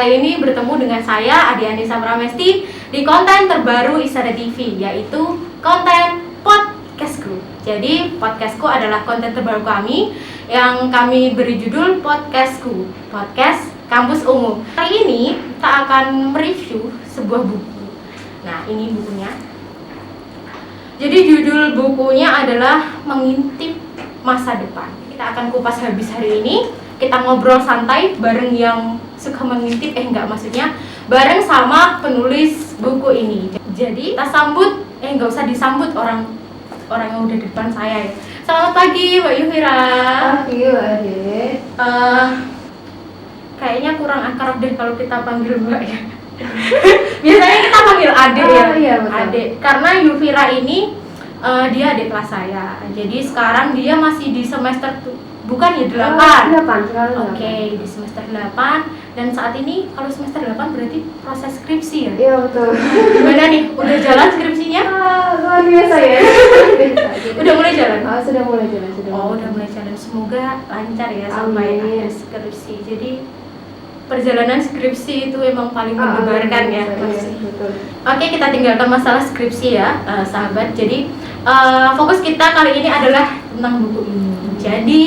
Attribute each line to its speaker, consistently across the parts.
Speaker 1: kali ini bertemu dengan saya Adi Anissa Pramesti di konten terbaru Isada TV, yaitu konten podcastku. Jadi podcastku adalah konten terbaru kami yang kami beri judul podcastku, podcast kampus umum. Kali ini kita akan mereview sebuah buku. Nah, ini bukunya. Jadi judul bukunya adalah Mengintip Masa Depan. Kita akan kupas habis hari ini. Kita ngobrol santai bareng yang suka mengintip, maksudnya bareng sama penulis buku ini. Jadi kita sambut, nggak usah disambut orang yang udah di depan saya ya. Selamat pagi Mbak Yufira.
Speaker 2: Pagi Mbak Ade.
Speaker 1: Kayaknya kurang akrab deh kalau kita panggil Mbak ya. Biasanya kita panggil adik ya.
Speaker 2: Iya, betul.
Speaker 1: Adik. Karena Yufira ini dia adik kelas saya. Jadi sekarang dia masih di semester bukan ya 8.
Speaker 2: 8 sekarang.
Speaker 1: Oke, di semester 8 dan saat ini kalau semester 8 berarti proses skripsi ya?
Speaker 2: Iya, betul.
Speaker 1: Gimana nih? Udah jalan skripsinya?
Speaker 2: Luar biasa ya.
Speaker 1: Udah mulai jalan?
Speaker 2: Sudah mulai jalan,
Speaker 1: Udah mulai jalan. Semoga lancar ya sampai
Speaker 2: Amin.
Speaker 1: akhir skripsi. Jadi perjalanan skripsi itu emang paling mendebarkan ya.
Speaker 2: Iya, betul.
Speaker 1: Oke, kita tinggalkan masalah skripsi ya, sahabat. Jadi fokus kita kali ini adalah tentang buku ini. Jadi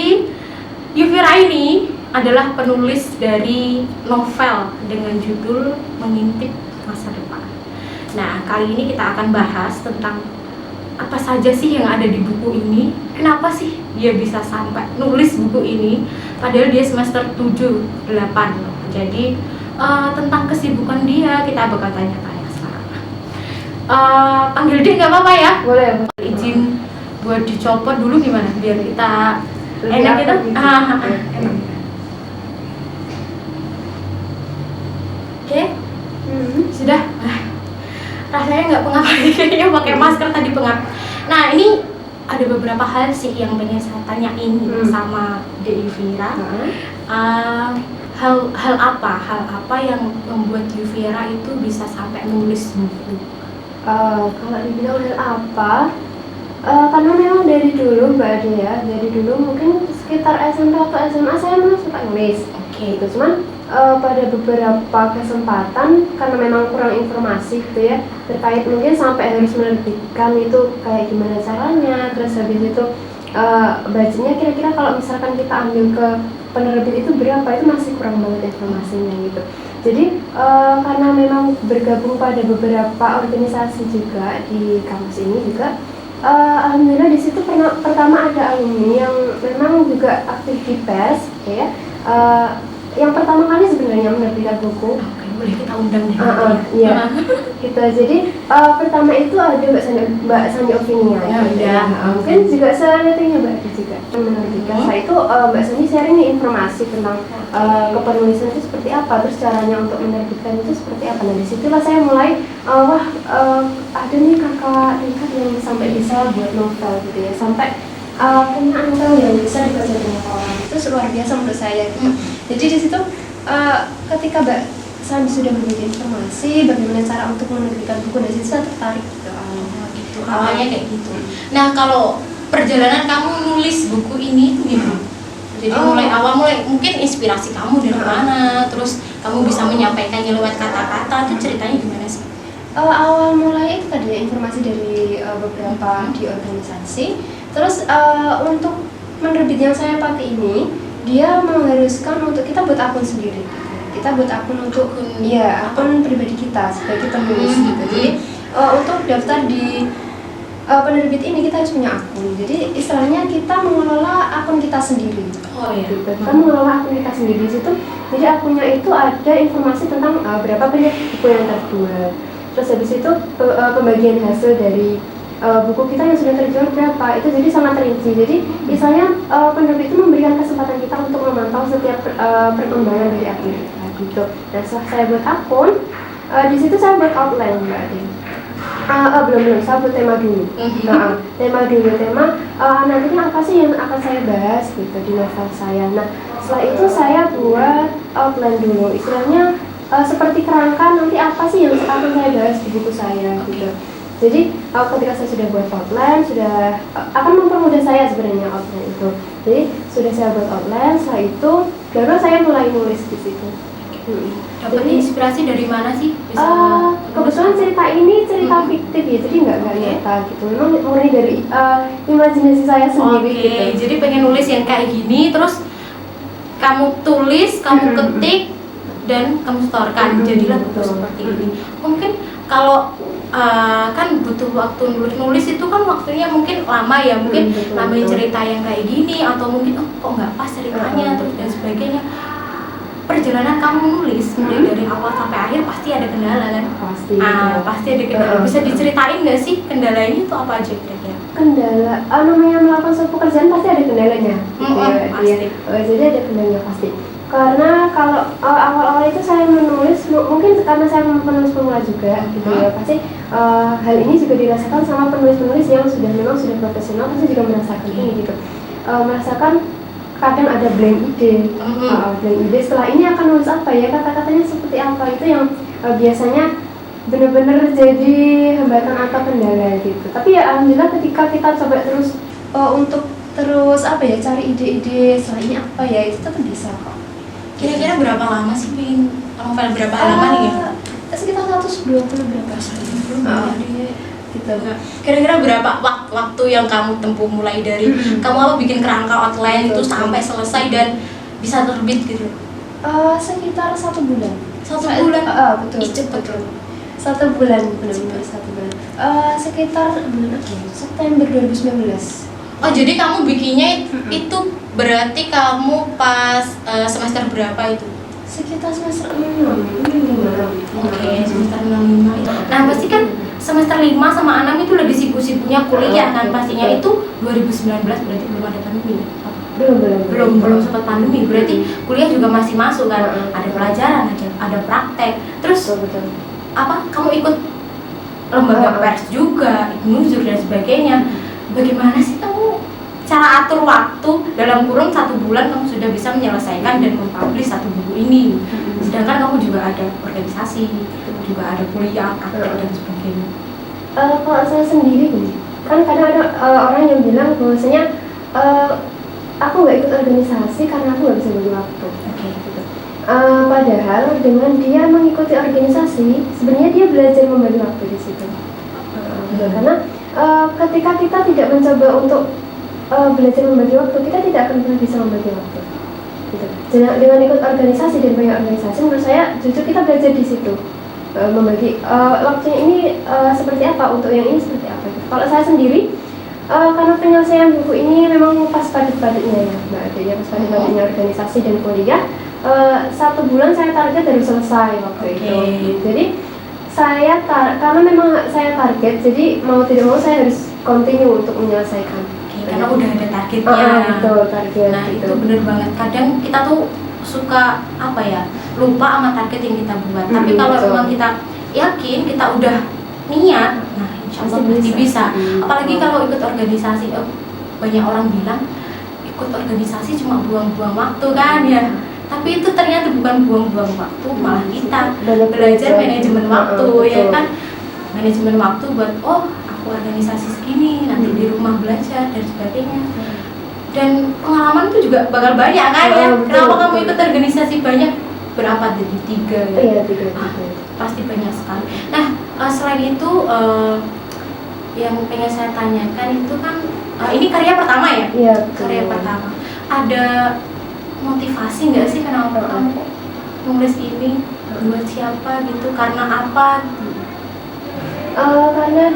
Speaker 1: Yufira ini adalah penulis dari novel dengan judul Mengintip Masa Depan. Nah, kali ini kita akan bahas tentang apa saja sih yang ada di buku ini. Kenapa sih dia bisa sampai nulis buku ini padahal dia semester 7, 8. Jadi tentang kesibukan dia kita bakal tanya-tanya sekarang. Panggil dia nggak apa-apa ya?
Speaker 2: Boleh.
Speaker 1: Izin buat dicopot dulu gimana biar kita
Speaker 2: Lebih
Speaker 1: enak gitu.
Speaker 2: gitu.
Speaker 1: Enak. Oke, sudah. Rasanya nggak pengap lagi kayaknya pakai masker tadi pengap. Nah, ini ada beberapa hal sih yang pengen saya tanyain sama Dek Yufira. Hal apa yang membuat Yufira itu bisa sampai nulis buku?
Speaker 2: Kalau dibilang hal apa? Karena memang dari dulu Mbak Ade ya, dari dulu mungkin sekitar SMP atau SMA saya memang suka nulis.
Speaker 1: Oke.
Speaker 2: Itu cuman pada beberapa kesempatan karena memang kurang informasi gitu ya terkait mungkin sampai harus menerbitkan itu kayak gimana caranya, terus habis itu budgetnya kira-kira kalau misalkan kita ambil ke penerbit itu berapa, itu masih kurang banget informasinya gitu. Jadi karena memang bergabung pada beberapa organisasi juga di kampus ini juga, alhamdulillah di situ pertama ada alumni yang memang juga aktif di PES ya. Yang pertama kali sebenarnya menerbitkan buku.
Speaker 1: Oke, boleh kita undang deh.
Speaker 2: Iya. Gitu. Jadi pertama itu ada Mbak Sandi Ovinia.
Speaker 1: Ya.
Speaker 2: Mungkin juga seletingnya Mbak Ade juga menerbitkan. Setelah itu Mbak Sandi sharing nih informasi tentang kepenulisan itu seperti apa, terus caranya untuk menerbitkan itu seperti apa. Nah disitulah saya mulai ada nih kakak tingkat yang sampai bisa buat novel gitu ya, sampai punya novel yang bisa dibaca banyak orang. Itu luar biasa menurut saya gitu. Jadi di situ ketika Mbak Sandi sudah memberi informasi bagaimana cara untuk menerbitkan buku, dari situ saya tertarik gitu.
Speaker 1: Gitu. Awalnya kayak gitu. Nah, kalau perjalanan kamu nulis buku ini itu gimana? Jadi mulai mungkin inspirasi kamu dari mana, terus kamu bisa menyampaikannya lewat kata-kata, itu ceritanya gimana sih?
Speaker 2: Awal mulai itu tadi informasi dari beberapa di organisasi. Terus untuk menerbit yang saya pakai ini, dia mengharuskan untuk kita buat akun sendiri. Kita buat akun untuk akun pribadi kita sebagai penulis gitu. Jadi untuk daftar di penerbit ini kita harus punya akun. Jadi istilahnya kita mengelola akun kita sendiri.
Speaker 1: Oh iya.
Speaker 2: Gitu. Kita mengelola akun kita sendiri di situ. Jadi akunnya itu ada informasi tentang berapa banyak buku yang terjual. Terus habis itu pembagian hasil dari buku kita yang sudah terjual berapa, itu jadi sangat rinci. Jadi misalnya penerbit itu memberikan kesempatan kita untuk memantau setiap perkembangan dari akun kita gitu. Dan setelah saya buat akun, di situ saya buat outline Mbak Ade. Belum, saya buat tema dulu. Tema nantinya apa sih yang akan saya bahas gitu di novel saya. Nah setelah itu saya buat outline dulu, istilahnya seperti kerangka nanti apa sih yang akan saya bahas di buku saya gitu. Jadi ketika saya sudah buat outline, sudah akan mempermudah saya sebenarnya outline itu. Jadi sudah saya buat outline, setelah itu baru saya mulai nulis di situ.
Speaker 1: Dapat
Speaker 2: Jadi,
Speaker 1: inspirasi dari mana sih? Bisa
Speaker 2: kebetulan cerita ini cerita fiktif ya, jadi nggak nyata gitu. Memang murni dari imajinasi saya sendiri
Speaker 1: Oke,
Speaker 2: gitu.
Speaker 1: jadi pengen nulis yang kayak gini, terus kamu tulis, kamu ketik, dan kamu setorkan. Jadilah buku seperti ini. Mungkin kalau kan butuh waktu nulis itu kan waktunya mungkin lama ya, mungkin nambahin cerita yang kayak gini atau mungkin kok nggak pas ceritanya terus dan sebagainya. Perjalanan kamu nulis mulai dari awal sampai akhir pasti ada kendala kan?
Speaker 2: Pasti.
Speaker 1: Pasti ada kendala. Bisa diceritain nggak sih kendalanya itu apa aja kira-kira?
Speaker 2: Kendala, namanya melakukan suatu pekerjaan pasti ada kendalanya.
Speaker 1: Pasti.
Speaker 2: Jadi ada kendalanya pasti. Karena kalau awal-awal itu saya menulis, mungkin karena saya penulis pemula juga, gitu ya. Pasti hal ini juga dirasakan sama penulis-penulis yang memang sudah profesional, pasti juga merasakan ini gitu. Merasakan kadang ada blank ide, setelah ini akan nulis apa ya, kata-katanya seperti apa, itu yang biasanya benar-benar jadi hambatan atau kendala gitu. Tapi ya alhamdulillah ketika kita coba terus untuk terus cari ide-ide setelah ini apa ya, itu tetap bisa kok.
Speaker 1: Kira-kira berapa lama sih bikin novel, berapa halaman nih ya?
Speaker 2: Sekitar 120 berapa gitu.
Speaker 1: Kira-kira berapa waktu yang kamu tempuh mulai dari kamu bikin kerangka outline itu sampai selesai dan bisa terbit gitu?
Speaker 2: Sekitar 1 bulan.
Speaker 1: 1 bulan?
Speaker 2: Betul.
Speaker 1: Cepet tuh.
Speaker 2: 1 bulan, benar-benar 1 bulan. Sekitar bulan apa? September 2019.
Speaker 1: Oh, jadi kamu bikinnya itu berarti kamu pas semester berapa itu?
Speaker 2: Sekitar semester 6.
Speaker 1: Oke, semester 6 itu. Nah, pasti kan semester 5 sama 6 itu lagi sibuk-sibuknya kuliah kan pastinya. Itu 2019 berarti belum ada pandemi. Belum sempat pandemi, berarti kuliah juga masih masuk kan. Ada pelajaran, ada praktek. Terus kamu ikut lembaga pers juga, nuzur dan sebagainya. Bagaimana sih kamu cara atur waktu dalam kurun 1 bulan kamu sudah bisa menyelesaikan dan mempublish 1 buku ini? Sedangkan kamu juga ada organisasi, juga ada kuliah, praktek dan sebagainya.
Speaker 2: Kalau saya sendiri kan kadang ada orang yang bilang bahwasanya aku nggak ikut organisasi karena aku nggak bisa bagi waktu. Gitu. Padahal dengan dia mengikuti organisasi, sebenarnya dia belajar membagi waktu di situ. Karena ketika kita tidak mencoba untuk belajar membagi waktu, kita tidak akan pernah bisa membagi waktu. Gitu. Dengan ikut organisasi dan banyak organisasi, menurut saya justru kita belajar di situ. Membagi waktunya ini seperti apa, untuk yang ini seperti apa. Kalau saya sendiri, karena penyelesaian buku ini memang pas padat-padatnya ya Mbak Ade, ya pas padat-padatnya organisasi dan kuliah, 1 bulan saya target harus selesai waktu itu. Jadi karena memang saya target, jadi mau tidak mau saya harus continue untuk menyelesaikan.
Speaker 1: Karena udah ada targetnya.
Speaker 2: Betul, target.
Speaker 1: Nah itu bener banget. Kadang kita tuh suka lupa sama target yang kita buat. Tapi kalau memang kita yakin, kita udah niat, nah insya Allah pasti bisa. Apalagi kalau ikut organisasi, banyak orang bilang ikut organisasi cuma buang-buang waktu kan ya. Tapi itu ternyata bukan buang-buang waktu, malah kita belajar manajemen waktu ya kan. Manajemen waktu buat aku organisasi segini, nanti di rumah belajar dan sebagainya. Dan pengalaman itu juga bakal banyak kan ya. Kenapa kamu ikut organisasi banyak? Berapa tadi? 3 ya?
Speaker 2: Iya, 3.
Speaker 1: Pasti banyak sekali. Nah, selain itu yang pengen saya tanyakan itu kan ini karya pertama ya?
Speaker 2: Iya,
Speaker 1: karya pertama. Ada motivasi nggak sih kenapa kamu nulis ini? Buat siapa gitu? Karena apa?
Speaker 2: Karena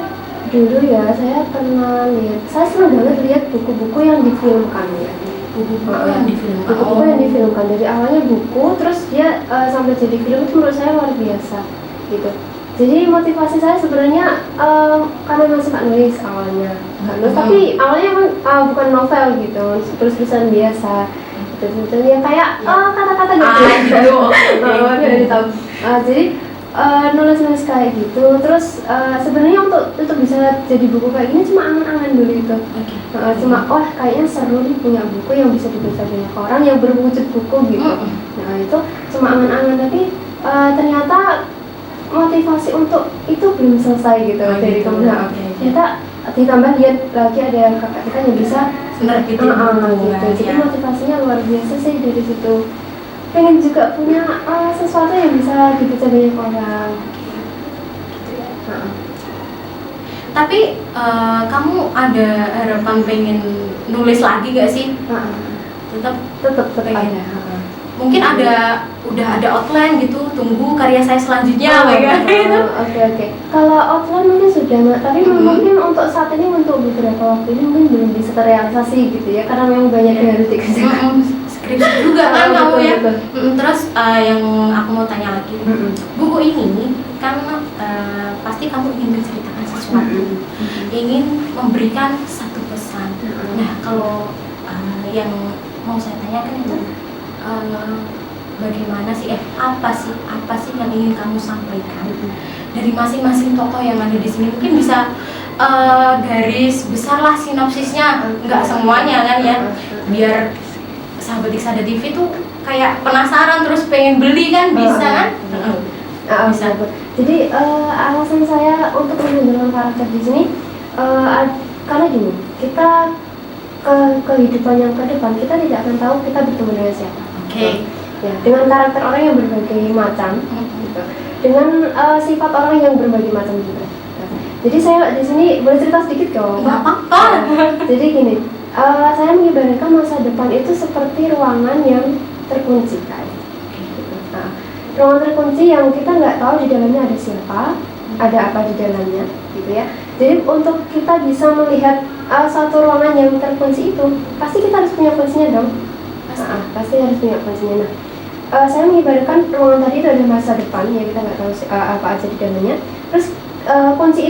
Speaker 2: dulu ya saya pernah lihat, saya senang banget lihat buku-buku yang difilmkan ya. Buku-buku yang difilmkan dari awalnya buku, terus dia sampai jadi film, itu menurut saya luar biasa gitu. Jadi motivasi saya sebenarnya karena memang suka nulis awalnya, tapi awalnya bukan novel gitu, tulis-tulisan biasa. Ya kayak kata-kata gitu. Jadi nulis-nulis kayak gitu. Terus sebenarnya untuk bisa jadi buku kayak gini cuma angan-angan dulu itu. Cuma kayaknya seru nih punya buku yang bisa dibaca banyak orang, yang berwujud buku gitu. Nah itu cuma angan-angan, tapi ternyata motivasi untuk itu belum selesai gitu dari kemudian. Ternyata ditambah lihat lagi ada kakak kita yang bisa
Speaker 1: nerbitin
Speaker 2: gitu. Jadi motivasinya luar biasa sih dari situ. pengen juga punya sesuatu yang bisa dibaca banyak orang. Gitu ya.
Speaker 1: Tapi kamu ada harapan pengen nulis lagi gak sih? Tetap pengen.
Speaker 2: ada.
Speaker 1: Mungkin udah ada outline gitu, tunggu karya saya selanjutnya gitu.
Speaker 2: Oke. Kalau outline mungkin sudah, tapi mungkin untuk saat ini, untuk beberapa waktu ini mungkin belum bisa terrealisasi gitu ya, karena memang banyak yang harus dikerjakan.
Speaker 1: Skripsi juga kan kamu ya.
Speaker 2: Betul.
Speaker 1: Terus yang aku mau tanya lagi, buku ini kan pasti kamu ingin menceritakan sesuatu, ingin memberikan satu pesan. Nah, kalau yang mau saya tanyakan itu bagaimana sih, apa sih yang ingin kamu sampaikan dari masing-masing tokoh yang ada di sini? Mungkin bisa garis besar lah sinopsisnya, nggak semuanya kan ya, biar sahabat Iksada TV tuh kayak penasaran terus pengen beli kan, bisa kan? Bisa.
Speaker 2: Jadi alasan saya untuk menggunakan karakter di sini karena gini, kita kehidupan yang ke depan kita tidak akan tahu kita bertemu dengan siapa. Ya, dengan karakter orang yang berbagai macam, gitu. Dengan sifat orang yang berbagai macam juga. Jadi saya di sini boleh cerita sedikit kok.
Speaker 1: Nggak apa-apa.
Speaker 2: Jadi gini, saya mengibaratkan masa depan itu seperti ruangan yang terkunci kan. Ruangan terkunci yang kita nggak tahu di dalamnya ada siapa, ada apa di dalamnya, gitu ya. Jadi untuk kita bisa melihat satu ruangan yang terkunci itu, pasti kita harus punya kuncinya dong. Pasti harus punya kuncinya. Saya mengibaratkan ruangan tadi itu ada masa depan ya, kita nggak tahu apa aja di dalamnya. Terus kunci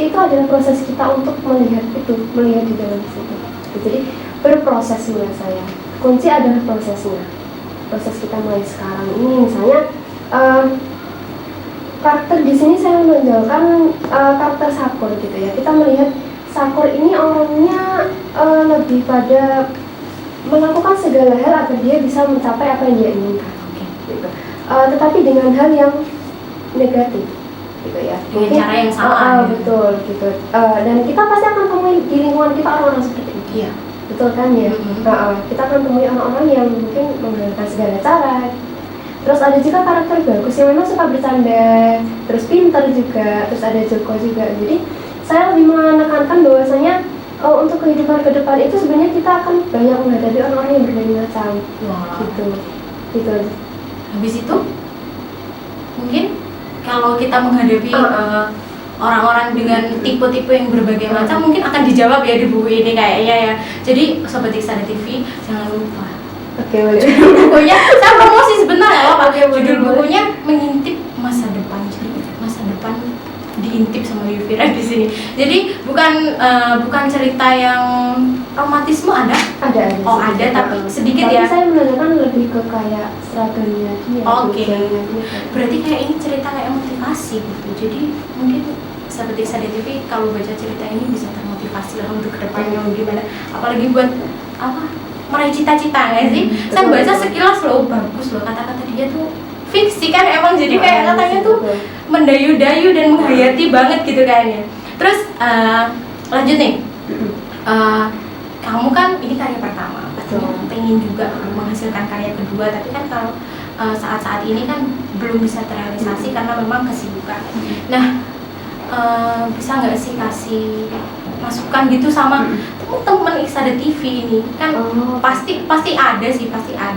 Speaker 2: itu adalah proses kita untuk melihat di dalam situ. Jadi berproses menurut saya. Kunci adalah prosesnya. Proses kita mulai sekarang ini, misalnya karakter di sini saya menonjolkan karakter Sakur gitu ya. Kita melihat Sakur ini orangnya lebih pada melakukan segala hal agar dia bisa mencapai apa yang dia inginkan. Gitu. Tetapi dengan hal yang negatif, gitu ya.
Speaker 1: Dengan cara yang salah.
Speaker 2: Betul, gitu. Dan kita pasti akan temui di lingkungan kita orang-orang seperti itu.
Speaker 1: Iya.
Speaker 2: Betul kan ya? Kita akan temui orang-orang yang mungkin menggunakan segala cara. Terus ada juga karakter bagus yang memang suka bercanda, terus pintar juga, terus ada Joko juga. Jadi saya lebih menekankan bahwasanya untuk kehidupan ke depan itu sebenarnya kita akan banyak menghadapi orang-orang yang berbagai macam. Gitu.
Speaker 1: Habis itu mungkin kalau kita menghadapi orang-orang dengan tipe-tipe yang berbagai macam, mungkin akan dijawab ya di buku ini kayaknya ya. Jadi Sobat Iksada TV jangan lupa.
Speaker 2: Oke, boleh.
Speaker 1: Bukunya saya promosi sebentar ya Pak. Judul bukunya Mengintip Masa Depan. Jadi masa depan diintip sama Yufira di sini. Jadi bukan cerita yang romantisme ada?
Speaker 2: Ada.
Speaker 1: Oh, ada tapi sedikit ya.
Speaker 2: Tapi saya menanyakan lebih ke kayak struggle-nya dia.
Speaker 1: Oke. Berarti kayak ini cerita kayak motivasi gitu. Jadi mungkin Sahabat Iksada TV kalau baca cerita ini bisa termotivasi lah untuk kedepannya gimana. Apalagi buat meraih cita-cita nggak sih? Saya baca sekilas loh, bagus loh, kata-kata dia tuh fiksi kan emang, jadi kayak katanya tuh mendayu-dayu dan menghayati banget gitu kayaknya. Terus lanjut nih, kamu kan ini karya pertama, pastinya pengen juga menghasilkan karya kedua, tapi kan kalau saat-saat ini kan belum bisa terrealisasi karena memang kesibukan. Nah, bisa nggak sih kasih masukan gitu sama teman-teman Iksada TV ini kan? Pasti ada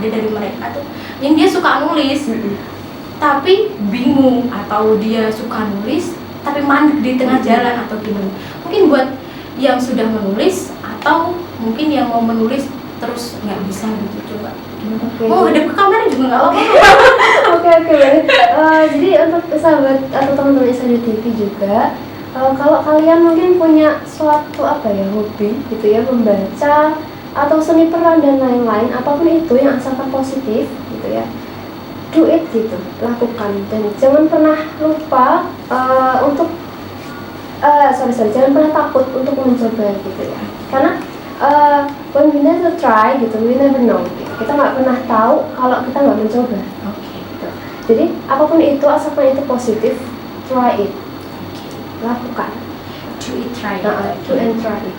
Speaker 1: dari mereka tuh yang dia suka nulis tapi bingung, atau dia suka nulis tapi mandek di tengah jalan atau gimana. Mungkin buat yang sudah menulis atau mungkin yang mau menulis terus nggak bisa gitu, coba mau hadap ke kamera juga nggak apa-apa.
Speaker 2: Oke, baik. Jadi untuk sahabat atau teman-teman Iksada TV juga, kalau kalian mungkin punya suatu hobi gitu ya, membaca atau seni peran dan lain-lain, apapun itu yang asalkan positif gitu ya, do it gitu, lakukan, dan jangan pernah lupa untuk jangan pernah takut untuk mencoba gitu ya, karena when we never try gitu, we never know gitu. Kita nggak pernah tahu kalau kita nggak mencoba. Gitu. Jadi apapun itu, asalkan itu positif, try it, lakukan,
Speaker 1: do it, try it,
Speaker 2: do and try it.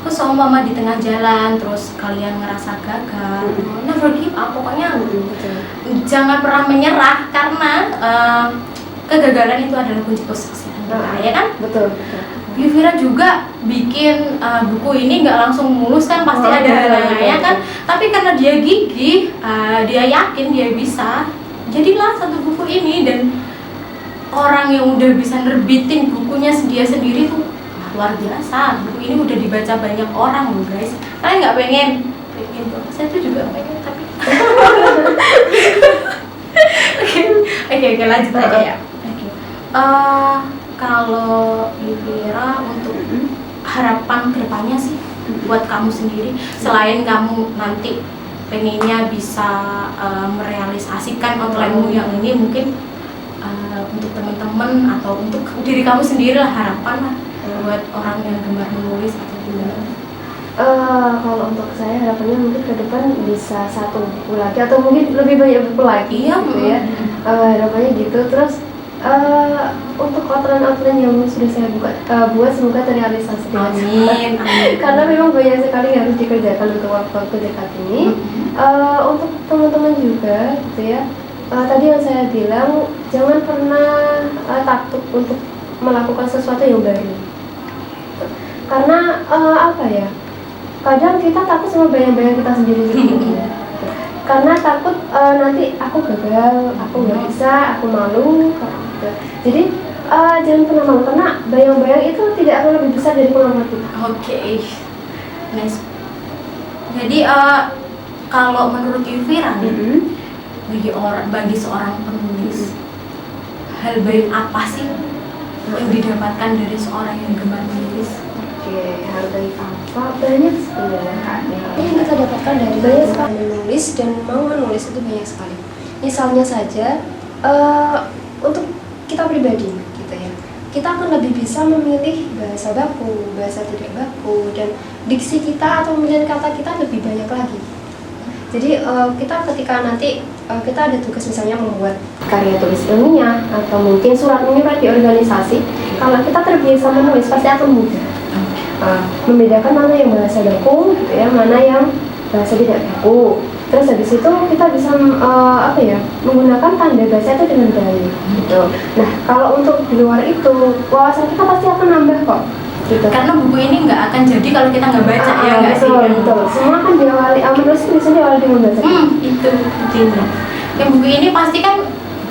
Speaker 1: Terus seumpama di tengah jalan terus kalian ngerasa gagal, never give up, pokoknya jangan pernah menyerah karena kegagalan itu adalah kunci kesuksesan kita, ya kan?
Speaker 2: Betul.
Speaker 1: Yuvira juga bikin buku ini nggak langsung mulus kan, pasti ada halangannya kan, tapi karena dia gigih, dia yakin dia bisa, jadilah satu buku ini. Dan orang yang udah bisa nerbitin bukunya dia sendiri tuh luar biasa. Buku ini udah dibaca banyak orang loh guys. Kalian nggak pengen tuh? Saya tuh juga pengen tapi oke, lanjut aja ya. Kalau Yuvira untuk harapan kedepannya sih buat kamu sendiri, selain kamu nanti pengennya bisa merealisasikan outline-mu yang ini, mungkin untuk teman-teman atau untuk diri kamu sendiri lah, harapan lah buat orang yang gemar menulis atau gimana?
Speaker 2: Kalau untuk saya harapannya mungkin ke depan bisa 1 buku lagi atau mungkin lebih banyak buku lagi, gitu ya. Harapannya gitu. Terus untuk outline yang sudah saya buat semoga terrealisasi dengan cepat. Karena memang banyak sekali yang harus dikerjakan untuk waktu dekat ini. Untuk teman-teman juga, gitu ya. Tadi yang saya bilang, jangan pernah takut untuk melakukan sesuatu yang baru. Karena apa ya? Kadang kita takut sama bayang-bayang kita sendiri. Karena takut nanti aku gagal, aku nggak bisa, aku malu. Gitu. Jadi jangan pernah malu karena bayang-bayang itu tidak akan lebih besar dari pengalaman kita.
Speaker 1: Oke, nice. Jadi kalau menurut Yuvira nih, bagi seorang penulis, hal baik apa sih yang didapatkan dari seorang yang gemar menulis?
Speaker 2: Hal baik apa? Banyak sebenarnya. Yang kita dapatkan dari banyak sekali menulis dan mau menulis itu banyak sekali. Misalnya saja untuk kita pribadi, gitu ya. Kita akan lebih bisa memilih bahasa baku, bahasa tidak baku, dan diksi kita atau pemilihan kata kita lebih banyak lagi. Jadi kita ketika nanti kita ada tugas misalnya membuat karya tulis ilmiah atau mungkin surat menyurat di organisasi, kalau kita terbiasa menulis pasti akan mudah membedakan mana yang bahasa baku, gitu ya, mana yang bahasa tidak baku. Terus habis itu kita bisa menggunakan tanda bahasa itu dengan baik, gitu. Nah kalau untuk di luar itu wawasan kita pasti akan nambah kok. Gitu.
Speaker 1: Karena buku ini nggak akan jadi kalau kita nggak baca, ya nggak sih?
Speaker 2: Betul. Semua kan diawali, menulis bisa diawali dengan baca.
Speaker 1: Itu intinya. Yang buku ini pasti kan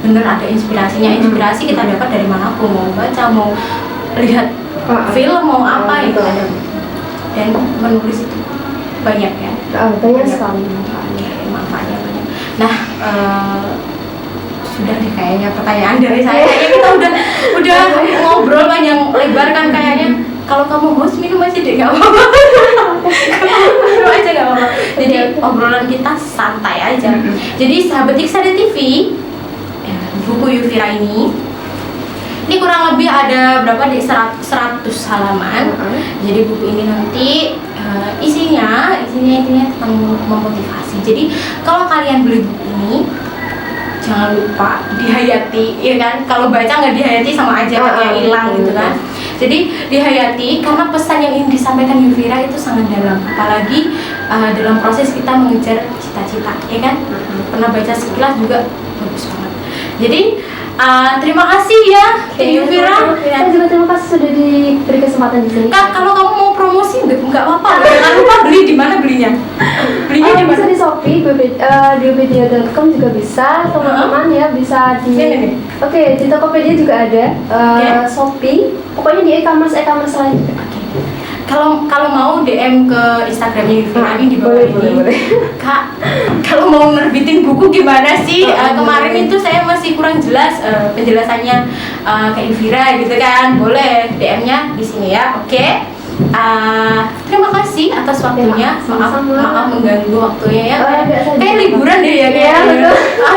Speaker 1: bener ada inspirasinya. Inspirasi kita dapat dari manapun, mau baca, mau lihat film, mau apa itu ada. Dan menulis itu banyak ya.
Speaker 2: Banyak sekali
Speaker 1: manfaatnya banyak. Nah, sudah deh kayaknya pertanyaan dari saya. Kayaknya kita udah ngobrol panjang lebar kan kayaknya. Kalau kamu host minum aja deh, nggak apa-apa. Minum aja nggak apa-apa. Jadi obrolan kita santai aja. Jadi sahabat Iksada TV, buku Yuvira ini kurang lebih ada berapa di 100 halaman. Jadi buku ini nanti isinya tentang memotivasi. Jadi kalau kalian beli buku ini, jangan lupa dihayati, ya kan? Kalau baca nggak dihayati sama aja kayak hilang gitu kan. Jadi dihayati karena pesan yang ingin disampaikan Yuvira itu sangat dalam, apalagi dalam proses kita mengejar cita-cita, ya kan? Pernah baca sekilas juga bagus banget. Jadi terima kasih ya Yuvira.
Speaker 2: Saya juga terima kasih sudah diberi kesempatan di sini.
Speaker 1: Kak, kalau kamu mau promosi nggak apa-apa, jangan lupa beli di mana belinya? Belinya di
Speaker 2: bisa di Shopee, di Tokopedia.com juga bisa, teman-teman ya, bisa di di Tokopedia juga ada, Shopee, pokoknya di e-commerce lain juga.
Speaker 1: Kalau mau DM ke Instagramnya Yuvira di bawah ini. Kak, kalau mau nerbitin buku gimana sih? Kemarin itu saya masih kurang jelas penjelasannya ke Yuvira gitu kan. Boleh DM-nya di sini ya. Oke. Terima kasih atas waktunya. Maaf mengganggu waktunya ya. Kayak liburan deh ya.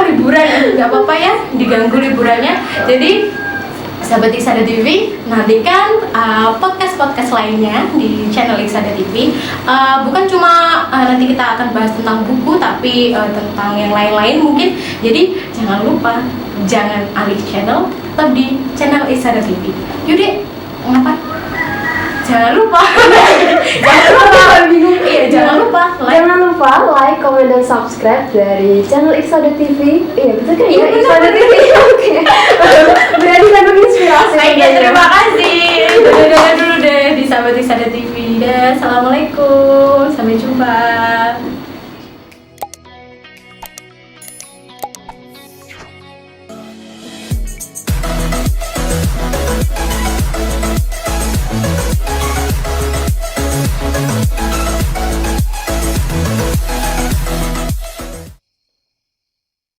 Speaker 1: Liburan nggak apa-apa ya, diganggu liburannya. Jadi sahabat Iksada TV, nantikan podcast lainnya di channel Iksada TV. Bukan cuma nanti kita akan bahas tentang buku, tapi tentang yang lain-lain mungkin. Jadi jangan lupa, jangan alih channel, tetap di channel Iksada TV. Yaudah, ngapa? Jangan lupa.
Speaker 2: Bingung.
Speaker 1: Iya, jangan lupa like.
Speaker 2: Jangan lupa like, comment, dan subscribe dari channel Iksada TV. Iya, betul kan ya? Iksada TV. Oke. Berarti dapat inspirasi.
Speaker 1: Oke, terima kasih. Udah dulu deh di Sahabat Iksada TV. Assalamualaikum. Sampai jumpa.